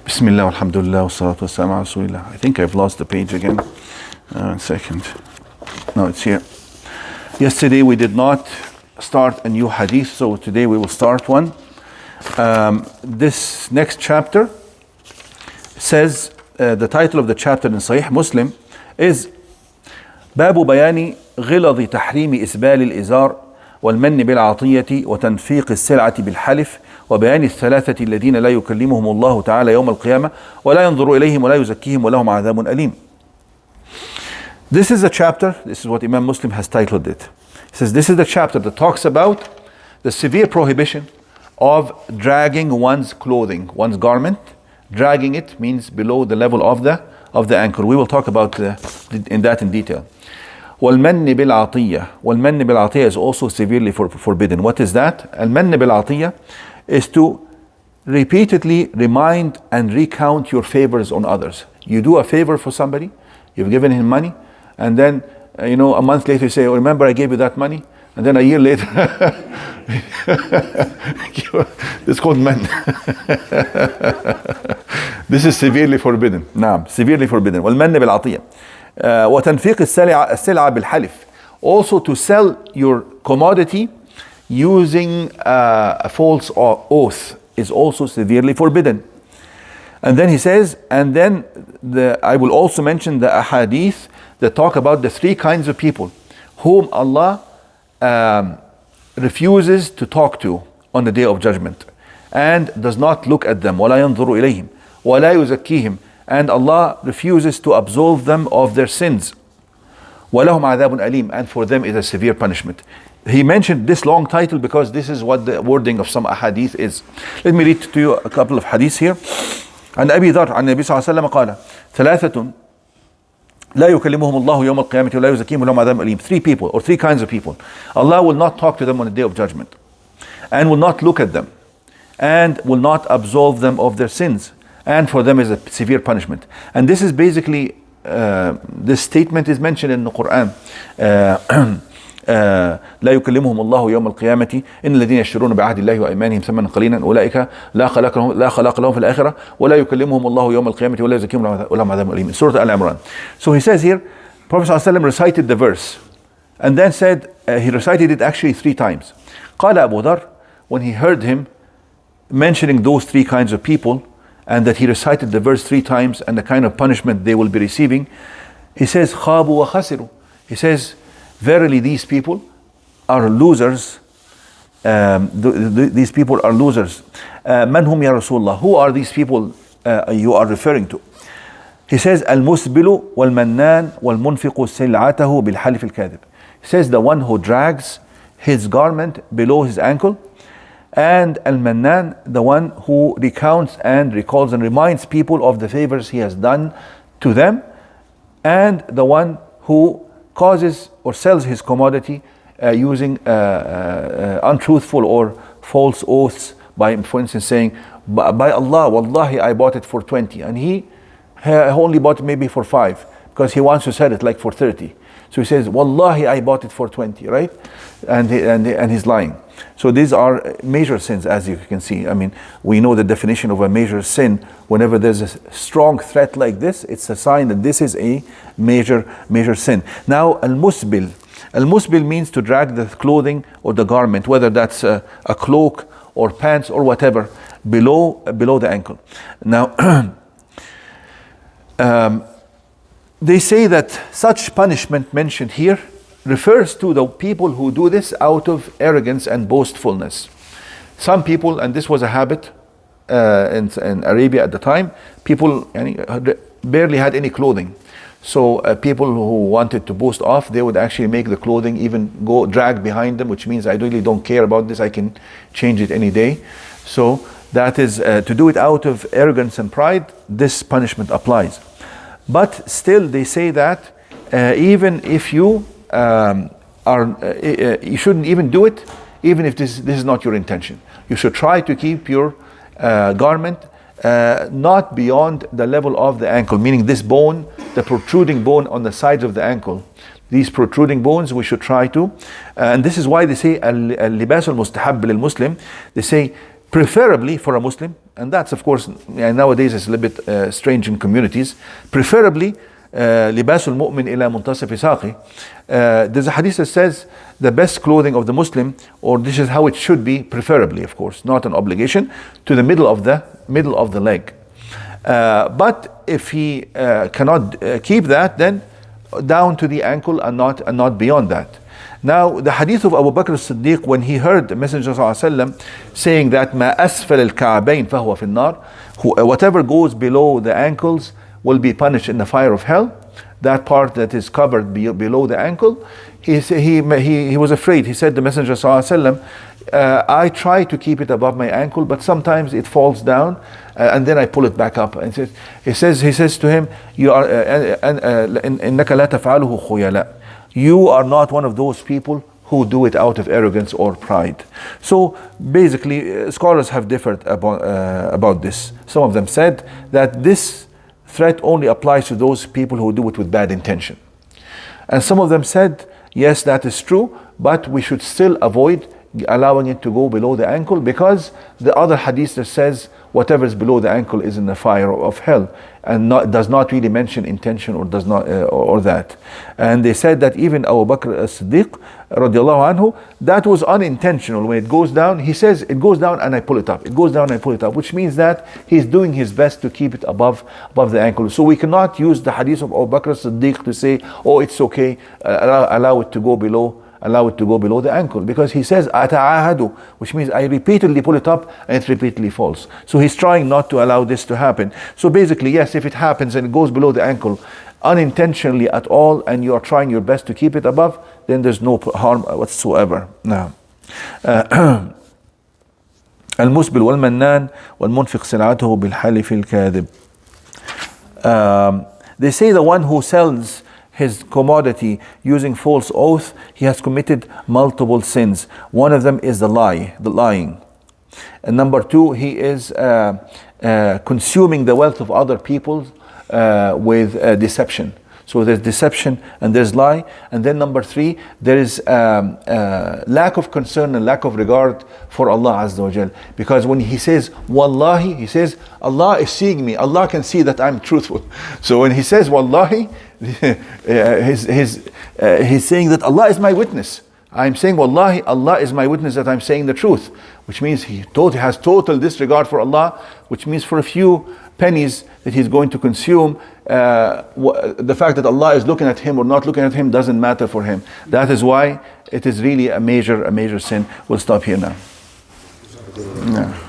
Bismillah, alhamdulillah, wa salatu wa salam ala rasulillah. I think I've lost the page again. One second. No, it's here. Yesterday we did not start a new hadith, so today we will start one. This next chapter says, the title of the chapter in Sahih Muslim is باب بيان غلظ تحريم إسبال الإزار والمن بالعطية وتنفيق السلعة بالحلف وبيان الثلاثة الذين لا يكلمهم الله تعالى يوم القيامة ولا ينظر إليهم ولا يزكيهم ولهم عذاب أليم. This is a chapter, this is what Imam Muslim has titled it. He says this is the chapter that talks about the severe prohibition of dragging one's clothing, one's garment. Dragging it means below the level of the ankle. We will talk about in that in detail. وَالْمَنِّ بِالْعَطِيَّةِ وَالْمَنِّ بِالْعَطِيَّةِ is also severely forbidden. What is that? الْمَنِّ بِالْعَطِيَّةِ is to repeatedly remind and recount your favors on others. You do a favor for somebody, you've given him money, and then a month later you say, oh, remember I gave you that money? And then a year later, it's called man. This is severely forbidden. نعم, severely forbidden. والمن بالعطية. وتنفيق السلعة بالحلف. Also to sell your commodity using a false oath is also severely forbidden. And then he says, and then I will also mention the ahadith that talk about the three kinds of people whom Allah refuses to talk to on the day of judgment and does not look at them. وَلَا يَنظُرُ إِلَيْهِمْ وَلَا يُزَكِّيهِمْ, and Allah refuses to absolve them of their sins. وَلَهُمْ عَذَابٌ أَلِيمٌ, and for them is a severe punishment. He mentioned this long title because this is what the wording of some ahadith is. Let me read to you a couple of hadiths here. عن أبي ذر عن النبي صلى الله عليه وسلم قال ثلاثة لا يكلمهم الله يوم القيامة ولا يزكيهم ولهم عذاب أليم. Three people or three kinds of people. Allah will not talk to them on the day of judgment and will not look at them and will not absolve them of their sins, and for them is a severe punishment. And this is basically this statement is mentioned in the Quran. لا يكلمهم الله يوم القيامة إن الذين يشترون بعهد الله وأيمانهم ثمنا قليلا أولئك لا خلاق لهم في الآخرة ولا يكلمهم الله يوم القيامة ولا يزكيهم ولهم عذاب أليم. Surah Al-Imran. So he says here, Prophet ﷺ recited the verse and then said, he recited it actually 3 times. قال أبو ذر, when he heard him mentioning those 3 kinds of people and that he recited the verse 3 times and the kind of punishment they will be receiving, he says خابوا وخسروا. He says, verily these people are losers. These people are losers. من هم يا رسول الله? Who are these people you are referring to? He says المسبل والمنان والمنفق سلعته بالحلف الكاذب. He says the one who drags his garment below his ankle, and al-mannan, the one who recounts and recalls and reminds people of the favors he has done to them, and the one who causes or sells his commodity using untruthful or false oaths, by, for instance, saying, by Allah, wallahi, I bought it for 20, and he only bought it maybe for 5 because he wants to sell it like for 30. So he says, wallahi, I bought it for 20, right? And he's lying. So these are major sins, as you can see. I mean, we know the definition of a major sin. Whenever there's a strong threat like this, it's a sign that this is a major sin. Now, al-musbil. Al-musbil means to drag the clothing or the garment, whether that's a cloak or pants or whatever, below the ankle. Now, they say that such punishment mentioned here refers to the people who do this out of arrogance and boastfulness. Some people, and this was a habit in Arabia at the time, people barely had any clothing. So people who wanted to boast off, they would actually make the clothing even go drag behind them, which means I really don't care about this, I can change it any day. So that is, to do it out of arrogance and pride, this punishment applies. But still they say that even if you you shouldn't even do it, even if this is not your intention. You should try to keep your garment not beyond the level of the ankle, meaning this bone, the protruding bone on the sides of the ankle. These protruding bones we should try to, and this is why they say al-libas al-mustahab lil-Muslim. They say preferably for a Muslim, and that's of course nowadays it's a little bit strange in communities, preferably لباس المؤمن إلى منتصف ساقه. There's a hadith that says the best clothing of the Muslim, or this is how it should be, preferably of course, not an obligation, to the middle of the leg. But if he cannot keep that, then down to the ankle and not beyond that. Now the hadith of Abu Bakr as-Siddiq, when he heard the Messenger ﷺ saying that ما أسفل الكعبين فهو في النار, whatever goes below the ankles will be punished in the fire of hell, that part that is covered below the ankle, he was afraid. He said, the Messenger ﷺ, I try to keep it above my ankle, but sometimes it falls down, and then I pull it back up. And he says to him, you are إنك لا تفعله خيلاء. You are not one of those people who do it out of arrogance or pride. So basically, scholars have differed about this. Some of them said that this threat only applies to those people who do it with bad intention. And some of them said, yes, that is true, but we should still avoid allowing it to go below the ankle, because the other hadith that says whatever is below the ankle is in the fire of hell, and does not really mention intention or does not or that. And they said that even Abu Bakr as-Siddiq radiallahu anhu, that was unintentional. When it goes down, he says it goes down and I pull it up. It goes down and I pull it up, which means that he's doing his best to keep it above the ankle. So we cannot use the hadith of Abu Bakr as-Siddiq to say, oh, it's okay, allow it to go below the ankle, because he says ata'ahadu, which means I repeatedly pull it up and it repeatedly falls. So he's trying not to allow this to happen. So basically, yes, if it happens and it goes below the ankle unintentionally at all, and you are trying your best to keep it above, then there's no harm whatsoever. Now المسبل والمنان والمنفق سلعته بالحلف الكاذب. They say the one who sells his commodity using false oath, he has committed multiple sins. One of them is the lying. And number two, he is consuming the wealth of other people with deception. So there's deception and there's lie. And then number three, there is lack of concern and lack of regard for Allah Azza wa Jal. Because when he says Wallahi, he says Allah is seeing me. Allah can see that I'm truthful. So when he says Wallahi, he's saying that Allah is my witness. I'm saying Wallahi, Allah is my witness that I'm saying the truth. Which means he has total disregard for Allah, which means for a few pennies that he's going to consume, the fact that Allah is looking at him or not looking at him doesn't matter for him. That is why it is really a major sin. We'll stop here now. Yeah.